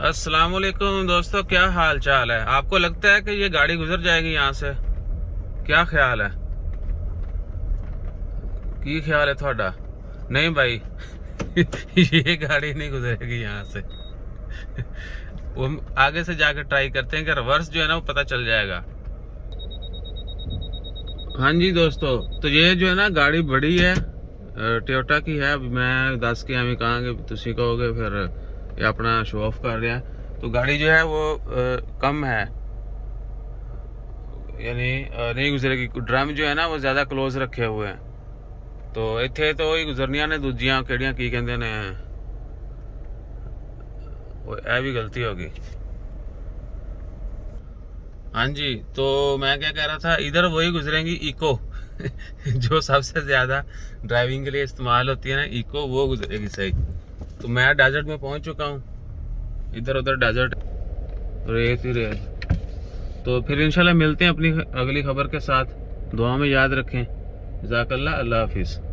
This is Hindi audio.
अस्सलाम वालेकुम दोस्तों, क्या हाल चाल है। आपको लगता है कि ये गाड़ी गुजर जाएगी यहाँ से? क्या ख्याल है? की ख्याल है थोड़ा? नहीं भाई ये गाड़ी नहीं गुजरेगी यहाँ से। वो आगे से जाकर ट्राई करते हैं कि रिवर्स जो है ना वो पता चल जाएगा। हाँ जी दोस्तों, तो ये जो है ना गाड़ी बड़ी है, टोयोटा की है। अब मैं 10 के एवं कहा कि तुसी कहोगे फिर ये अपना शो ऑफ कर रहा है। तो गाड़ी जो है वो कम है, यानी नहीं गुजरेगी। ड्रम जो है ना वो ज़्यादा क्लोज रखे हुए हैं, तो इतने तो ही गुजरनिया ने दूजियां केड़ियां की कहते ने, वो यह भी गलती होगी। हाँ जी, तो मैं क्या कह रहा था, इधर वही गुजरेंगी इको जो सबसे ज़्यादा ड्राइविंग के लिए इस्तेमाल होती है ना, इको, वो गुजरेगी सही। तो मैं डेजर्ट में पहुंच चुका हूँ, इधर उधर डेजर्ट, रेत ही रेत। तो फिर इंशाल्लाह मिलते हैं अपनी अगली खबर के साथ। दुआ में याद रखें। जज़ाकल्लाह, अल्लाह हाफिज़।